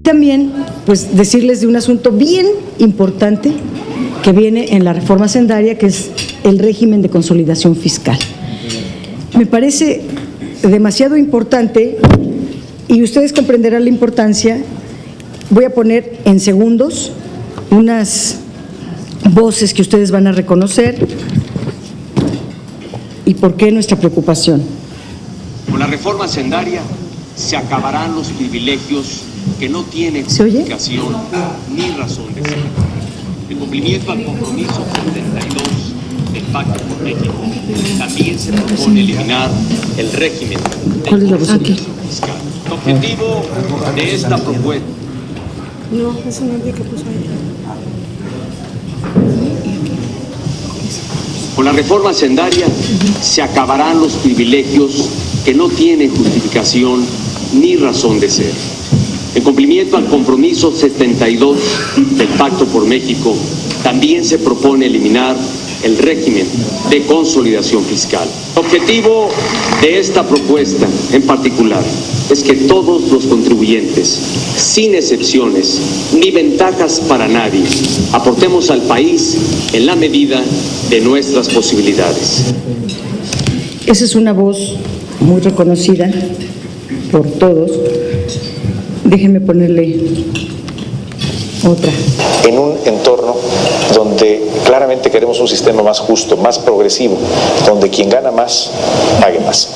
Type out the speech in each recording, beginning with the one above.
También, pues, decirles de un asunto bien importante que viene en la reforma hacendaria, que es el régimen de consolidación fiscal. Me parece demasiado importante y ustedes comprenderán la importancia. Voy a poner en segundos unas voces que ustedes van a reconocer y por qué nuestra preocupación. Con la reforma hacendaria se acabarán los privilegios que no tienen justificación ni razón de ser. En cumplimiento al compromiso 72 del Pacto por México, también se propone eliminar el régimen de consolidación fiscal. El objetivo de esta propuesta. No, eso no es de que puso ahí. Con la reforma hacendaria se acabarán los privilegios que no tienen justificación ni razón de ser. En cumplimiento al compromiso 72 del Pacto por México, también se propone eliminar el régimen de consolidación fiscal. El objetivo de esta propuesta en particular es que todos los contribuyentes, sin excepciones ni ventajas para nadie, aportemos al país en la medida de nuestras posibilidades. Esa es una voz muy reconocida por todos. Déjenme ponerle otra. En un entorno donde claramente queremos un sistema más justo, más progresivo, donde quien gana más, pague más.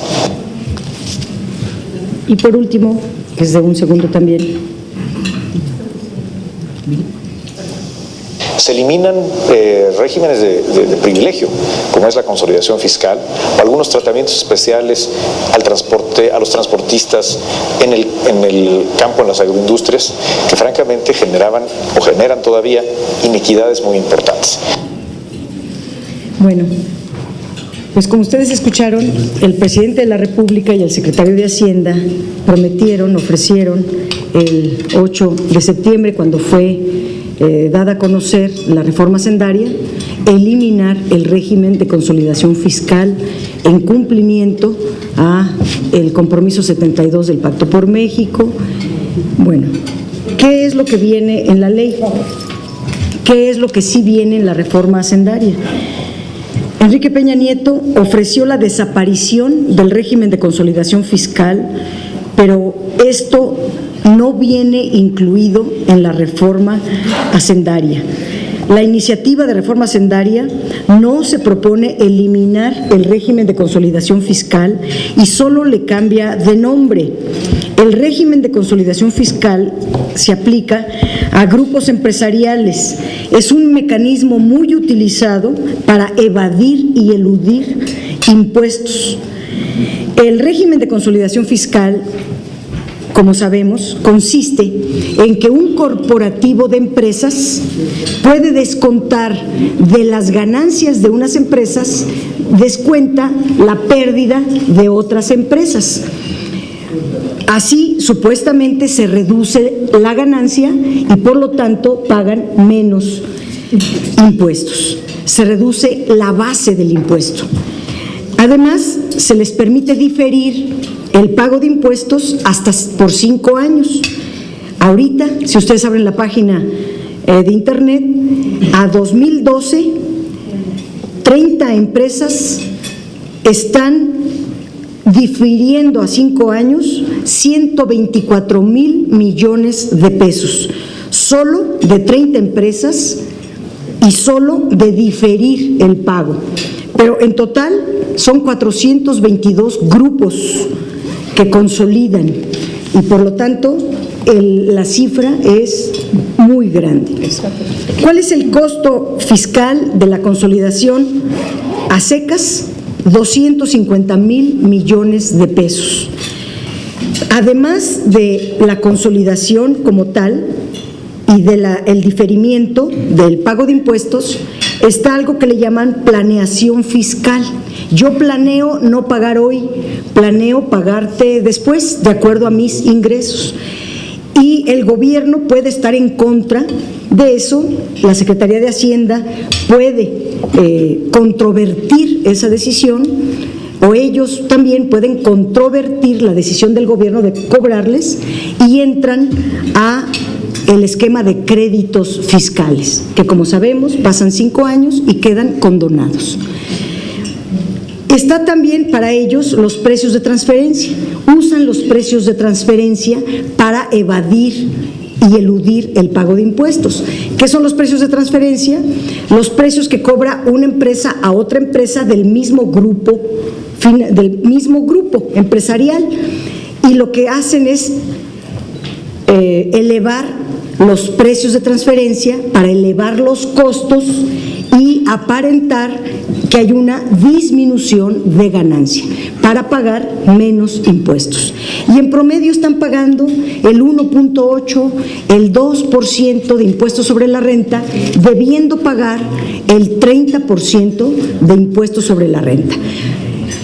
Y por último, que es de un segundo también. Se eliminan regímenes de privilegio, como es la consolidación fiscal, o algunos tratamientos especiales al transporte, a los transportistas en el campo, en las agroindustrias, que francamente generaban o generan todavía inequidades muy importantes. Bueno, pues como ustedes escucharon, el presidente de la República y el secretario de Hacienda ofrecieron el 8 de septiembre, cuando fue dada a conocer la reforma hacendaria, eliminar el régimen de consolidación fiscal en cumplimiento a el compromiso 72 del Pacto por México. Bueno, ¿qué es lo que viene en la ley? ¿Qué es lo que sí viene en la reforma hacendaria? Enrique Peña Nieto ofreció la desaparición del régimen de consolidación fiscal, pero esto no viene incluido en la reforma hacendaria. La iniciativa de reforma hacendaria no se propone eliminar el régimen de consolidación fiscal y solo le cambia de nombre. El régimen de consolidación fiscal se aplica a grupos empresariales. Es un mecanismo muy utilizado para evadir y eludir impuestos. El régimen de consolidación fiscal, como sabemos, consiste en que un corporativo de empresas puede descontar de las ganancias de unas empresas, descuenta la pérdida de otras empresas. Así, supuestamente, se reduce la ganancia y, por lo tanto, pagan menos impuestos. Se reduce la base del impuesto. Además, se les permite diferir el pago de impuestos hasta por 5 años. Ahorita, si ustedes abren la página de internet, a 2012, 30 empresas están difiriendo a 5 años 124,000 millones de pesos, solo de 30 empresas y solo de diferir el pago. Pero en total son 422 grupos que consolidan y, por lo tanto, la cifra es muy grande. ¿Cuál es el costo fiscal de la consolidación a secas? 250,000 millones de pesos. Además de la consolidación como tal y el diferimiento del pago de impuestos, está algo que le llaman planeación fiscal. Yo planeo no pagar hoy, planeo pagarte después, de acuerdo a mis ingresos. Y el gobierno puede estar en contra de eso. La Secretaría de Hacienda puede controvertir esa decisión o ellos también pueden controvertir la decisión del gobierno de cobrarles y entran a el esquema de créditos fiscales, que como sabemos pasan 5 años y quedan condonados. Está también para ellos los precios de transferencia. Usan los precios de transferencia para evadir y eludir el pago de impuestos. ¿Qué son los precios de transferencia? Los precios que cobra una empresa a otra empresa del mismo grupo empresarial, y lo que hacen es elevar los precios de transferencia para elevar los costos y aparentar que hay una disminución de ganancia para pagar menos impuestos. Y en promedio están pagando el 1.8, el 2% de impuestos sobre la renta, debiendo pagar el 30% de impuestos sobre la renta,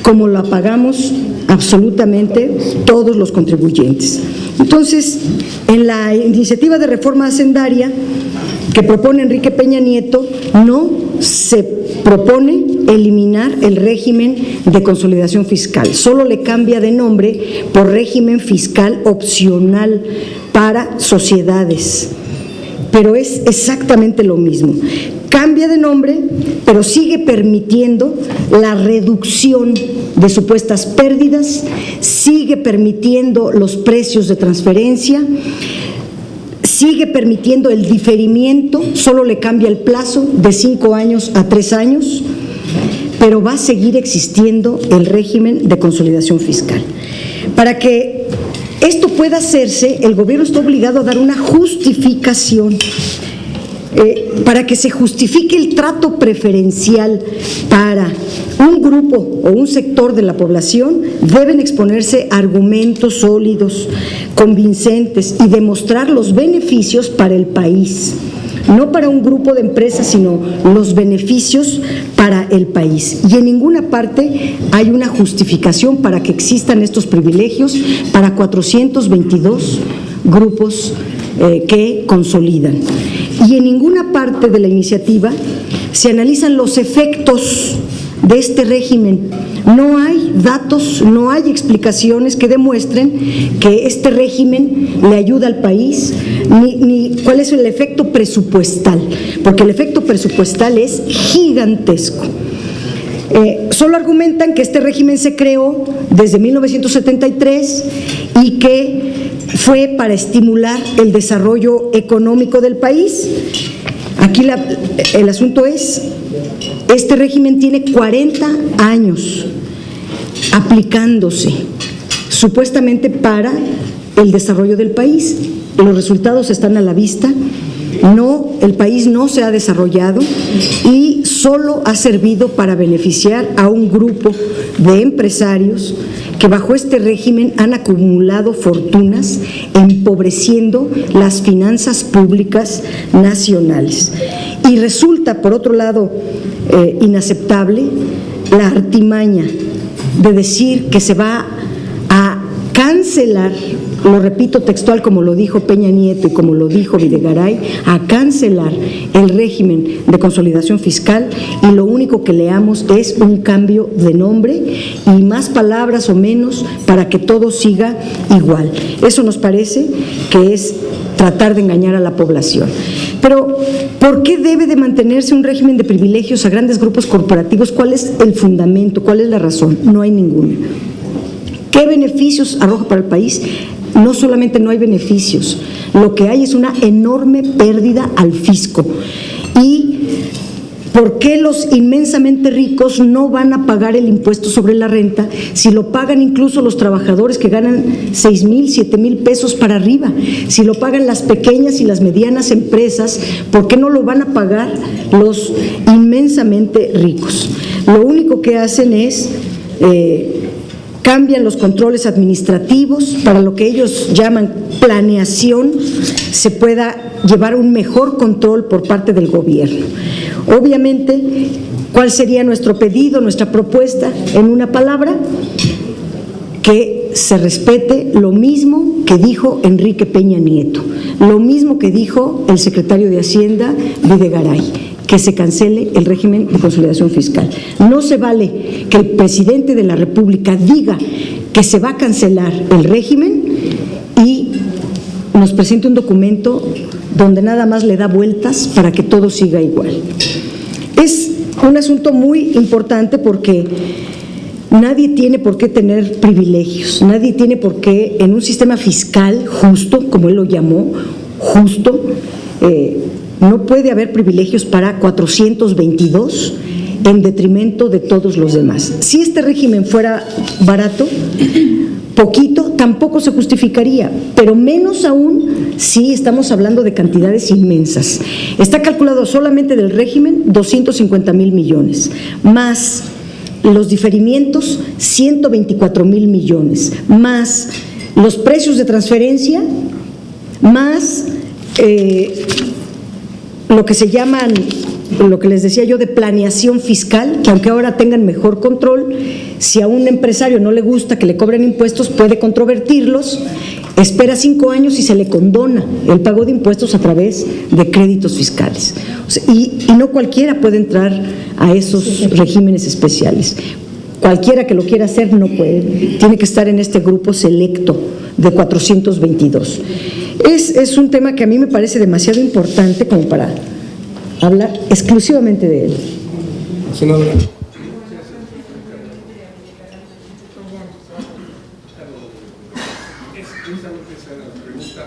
como lo pagamos absolutamente todos los contribuyentes. Entonces, en la iniciativa de reforma hacendaria que propone Enrique Peña Nieto, no se propone eliminar el régimen de consolidación fiscal, solo le cambia de nombre por régimen fiscal opcional para sociedades, pero es exactamente lo mismo. Cambia de nombre, pero sigue permitiendo la reducción de supuestas pérdidas, sigue permitiendo los precios de transferencia, sigue permitiendo el diferimiento, solo le cambia el plazo de 5 años a 3 años, pero va a seguir existiendo el régimen de consolidación fiscal. Para que esto pueda hacerse, el gobierno está obligado a dar una justificación. Para que se justifique el trato preferencial para un grupo o un sector de la población, deben exponerse argumentos sólidos, convincentes y demostrar los beneficios para el país, no para un grupo de empresas, sino los beneficios para el país. Y en ninguna parte hay una justificación para que existan estos privilegios para 422 grupos que consolidan. Y en ninguna parte de la iniciativa se analizan los efectos de este régimen. No hay datos, no hay explicaciones que demuestren que este régimen le ayuda al país, ni cuál es el efecto presupuestal, porque el efecto presupuestal es gigantesco. Solo argumentan que este régimen se creó desde 1973 y que fue para estimular el desarrollo económico del país. Aquí el asunto es, este régimen tiene 40 años aplicándose, supuestamente para el desarrollo del país. Los resultados están a la vista. No, el país no se ha desarrollado y solo ha servido para beneficiar a un grupo de empresarios que bajo este régimen han acumulado fortunas, empobreciendo las finanzas públicas nacionales. Y resulta, por otro lado, inaceptable la artimaña de decir que se va a cancelar, lo repito textual como lo dijo Peña Nieto y como lo dijo Videgaray, a cancelar el régimen de consolidación fiscal, y lo único que leamos es un cambio de nombre y más palabras o menos para que todo siga igual. Eso nos parece que es tratar de engañar a la población. Pero, ¿por qué debe de mantenerse un régimen de privilegios a grandes grupos corporativos? ¿Cuál es el fundamento? ¿Cuál es la razón? No hay ninguna. ¿Qué beneficios arroja para el país? No solamente no hay beneficios, lo que hay es una enorme pérdida al fisco. ¿Y por qué los inmensamente ricos no van a pagar el impuesto sobre la renta si lo pagan incluso los trabajadores que ganan 6,000, 7,000 pesos para arriba? Si lo pagan las pequeñas y las medianas empresas, ¿por qué no lo van a pagar los inmensamente ricos? Lo único que hacen es cambian los controles administrativos para lo que ellos llaman planeación, se pueda llevar un mejor control por parte del gobierno. Obviamente, ¿cuál sería nuestro pedido, nuestra propuesta? En una palabra, que se respete lo mismo que dijo Enrique Peña Nieto, lo mismo que dijo el secretario de Hacienda, Videgaray, que se cancele el régimen de consolidación fiscal. No se vale que el presidente de la República diga que se va a cancelar el régimen y nos presente un documento donde nada más le da vueltas para que todo siga igual. Es un asunto muy importante porque nadie tiene por qué tener privilegios, nadie tiene por qué, en un sistema fiscal justo, como él lo llamó, justo, no puede haber privilegios para 422 en detrimento de todos los demás. Si este régimen fuera barato, poquito, tampoco se justificaría, pero menos aún si estamos hablando de cantidades inmensas. Está calculado solamente del régimen 250,000 millones, más los diferimientos 124,000 millones, más los precios de transferencia, más lo que se llaman, lo que les decía yo, de planeación fiscal, que aunque ahora tengan mejor control, si a un empresario no le gusta que le cobren impuestos, puede controvertirlos, espera 5 años y se le condona el pago de impuestos a través de créditos fiscales. O sea, y no cualquiera puede entrar a esos regímenes especiales. Cualquiera que lo quiera hacer no puede, tiene que estar en este grupo selecto de 422. Es un tema que a mí me parece demasiado importante como para hablar exclusivamente de él. Senadora.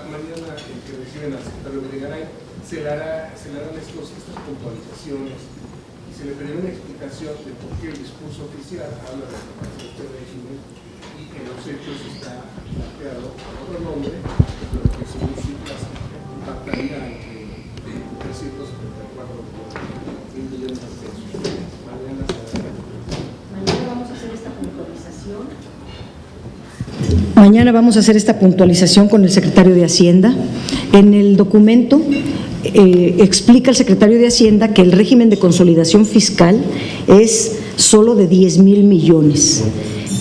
Mañana que reciben al secretario Videgaray, se le harán estas puntualizaciones y se le pedirá una explicación de por qué el discurso oficial habla de este régimen y en los hechos está planteado otro nombre, pero que según cifras impactaría entre 374 mil millones de pesos. Mañana vamos a hacer esta puntualización. Mañana vamos a hacer esta puntualización con el secretario de Hacienda. En el documento explica el secretario de Hacienda que el régimen de consolidación fiscal es solo de 10,000 millones,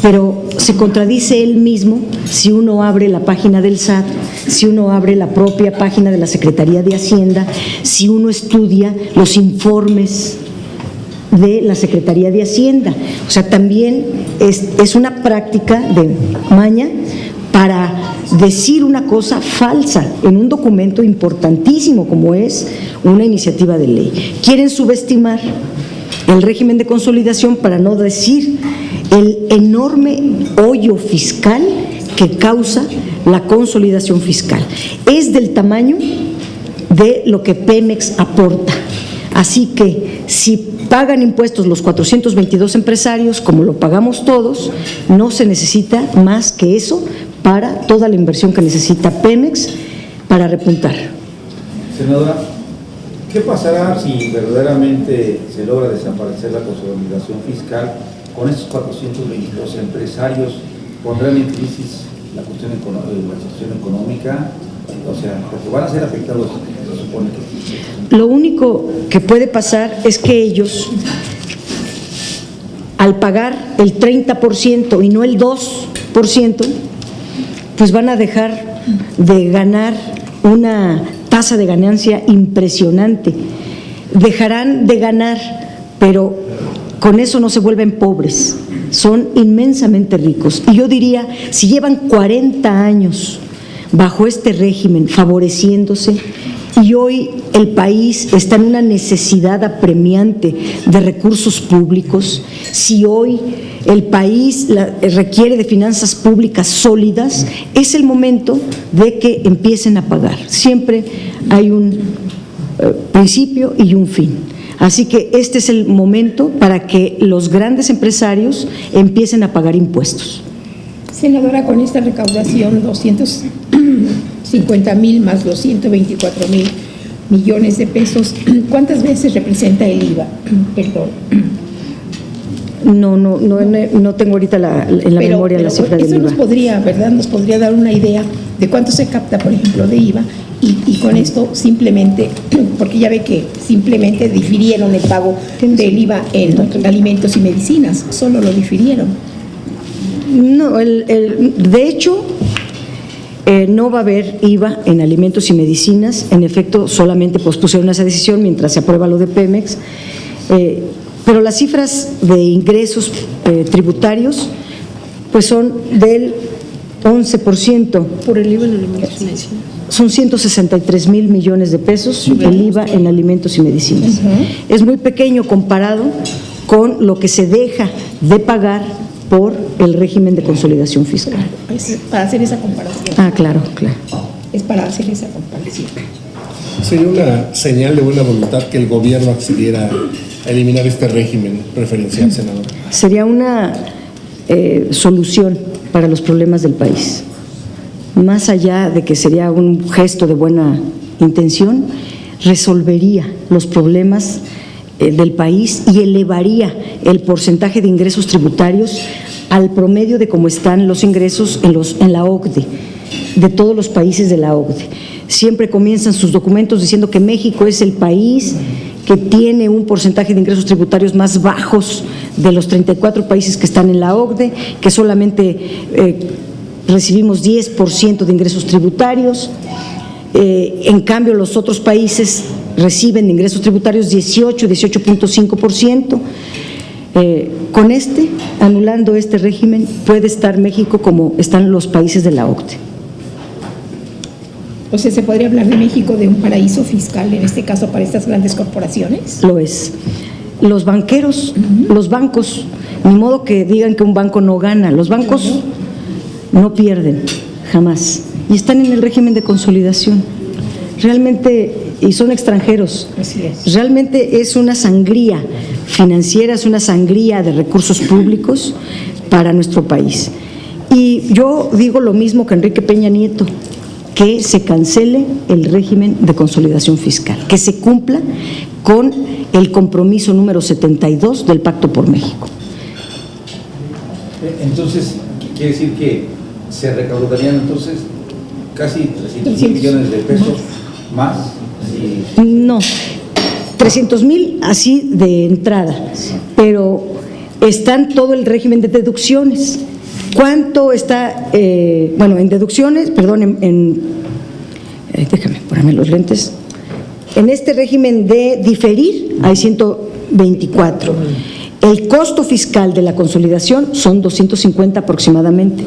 pero se contradice él mismo si uno abre la página del SAT, si uno abre la propia página de la Secretaría de Hacienda, si uno estudia los informes de la Secretaría de Hacienda. O sea, también es una práctica de maña para decir una cosa falsa en un documento importantísimo como es una iniciativa de ley. Quieren subestimar el régimen de consolidación para no decir el enorme hoyo fiscal que causa la consolidación fiscal. Es del tamaño de lo que Pemex aporta. Así que si pagan impuestos los 422 empresarios, como lo pagamos todos, no se necesita más que eso para toda la inversión que necesita Pemex para repuntar. Senadora, ¿qué pasará si verdaderamente se logra desaparecer la consolidación fiscal? Con estos 422 empresarios, ¿pondrán en crisis la situación económica? O sea, porque van a ser afectados, se supone que. Lo único que puede pasar es que ellos, al pagar el 30% y no el 2%, pues van a dejar de ganar una tasa de ganancia impresionante. Dejarán de ganar, pero con eso no se vuelven pobres, son inmensamente ricos. Y yo diría, si llevan 40 años bajo este régimen favoreciéndose y hoy el país está en una necesidad apremiante de recursos públicos, si hoy el país requiere de finanzas públicas sólidas, es el momento de que empiecen a pagar. Siempre hay un principio y un fin. Así que este es el momento para que los grandes empresarios empiecen a pagar impuestos. Senadora, con esta recaudación, 250,000 más los 124,000 millones de pesos, ¿cuántas veces representa el IVA? Perdón. No tengo ahorita en la memoria la cifra del IVA. Eso nos podría, ¿verdad? Nos podría dar una idea de cuánto se capta, por ejemplo, de IVA y con esto simplemente, porque ya ve que simplemente difirieron el pago del IVA en alimentos y medicinas, solo lo difirieron. No, de hecho, No va a haber IVA en alimentos y medicinas. En efecto, solamente pospusieron esa decisión mientras se aprueba lo de Pemex. Pero las cifras de ingresos tributarios pues son del 11%. Por el IVA en alimentos y medicinas. Son 163,000 millones de pesos el IVA en alimentos y medicinas. Es muy pequeño comparado con lo que se deja de pagar por el régimen de consolidación fiscal. Es para hacer esa comparación. Ah, claro, claro. Es para hacer esa comparación. Sería una señal de buena voluntad que el gobierno accediera a eliminar este régimen preferencial, senador. Sería una solución para los problemas del país. Más allá de que sería un gesto de buena intención, resolvería los problemas del país y elevaría el porcentaje de ingresos tributarios al promedio de cómo están los ingresos en la OCDE, de todos los países de la OCDE. Siempre comienzan sus documentos diciendo que México es el país que tiene un porcentaje de ingresos tributarios más bajos de los 34 países que están en la OCDE, que solamente recibimos 10% de ingresos tributarios. En cambio, los otros países reciben de ingresos tributarios 18.5%. Con anulando este régimen, puede estar México como están los países de la OCDE. O sea, ¿se podría hablar de México de un paraíso fiscal, en este caso para estas grandes corporaciones? Lo es. Los banqueros, los bancos, ni modo que digan que un banco no gana. Los bancos no pierden, jamás. Y están en el régimen de consolidación. Realmente, y son extranjeros. Así es. Realmente es una sangría financiera, es una sangría de recursos públicos para nuestro país. Y yo digo lo mismo que Enrique Peña Nieto, que se cancele el régimen de consolidación fiscal, que se cumpla con el compromiso número 72 del Pacto por México. Entonces, quiere decir que se recaudarían entonces casi 300 millones de pesos más. No, 300,000 así de entrada, pero están todo el régimen de deducciones. ¿Cuánto está, en deducciones, perdón, déjame ponerme los lentes, en este régimen de diferir hay 124. El costo fiscal de la consolidación son 250 aproximadamente,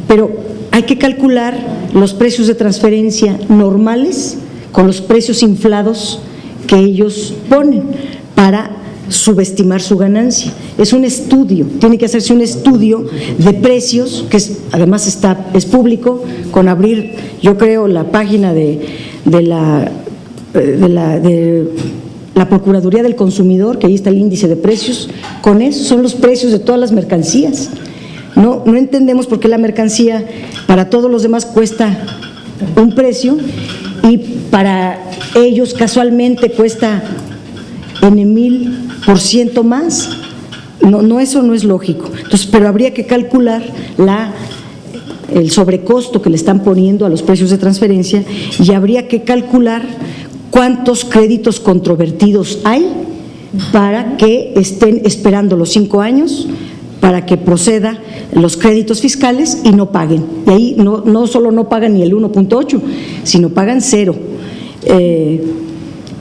pero hay que calcular los precios de transferencia normales con los precios inflados que ellos ponen para subestimar su ganancia. Es un estudio, tiene que hacerse un estudio de precios, que además es público, con abrir, yo creo, la página de la Procuraduría del Consumidor, que ahí está el índice de precios. Con eso son los precios de todas las mercancías. No entendemos por qué la mercancía para todos los demás cuesta un precio y para ellos casualmente cuesta en 1000% más. No, eso no es lógico. Entonces, pero habría que calcular el sobrecosto que le están poniendo a los precios de transferencia y habría que calcular cuántos créditos controvertidos hay para que estén esperando los 5 años para que proceda los créditos fiscales y no paguen. Y ahí no solo no pagan ni el 1.8, sino pagan 0.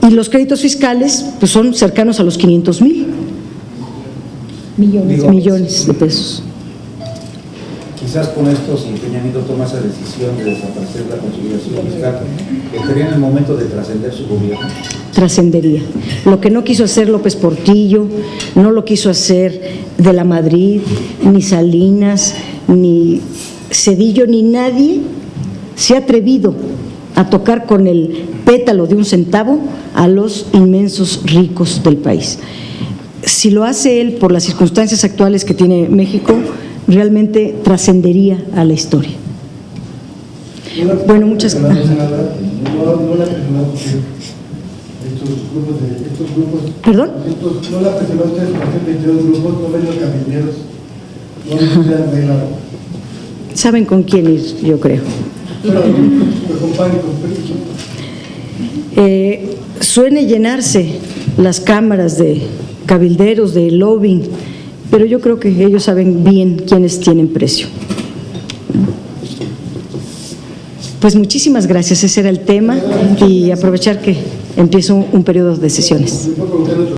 Y los créditos fiscales pues son cercanos a los 500,000 millones de pesos. Quizás con esto, si Peña Nieto toma esa decisión de desaparecer la consolidación fiscal, ¿estaría en el momento de trascender su gobierno? Trascendería. Lo que no quiso hacer López Portillo, no lo quiso hacer de la Madrid, ni Salinas, ni Zedillo, ni nadie se ha atrevido a tocar con el pétalo de un centavo a los inmensos ricos del país. Si lo hace él por las circunstancias actuales que tiene México, realmente trascendería a la historia. Bueno, muchas gracias. ¿Perdón? No la presionó ustedes por hacer 22 grupos, no ven los cabilderos, no les han bailado. Saben con quién ir, yo creo. Pero compadre, Suele llenarse las cámaras de cabilderos, de lobbying, pero yo creo que ellos saben bien quiénes tienen precio. Pues muchísimas gracias, ese era el tema, y aprovechar que empieza un periodo de sesiones. ¿Me puedo preguntar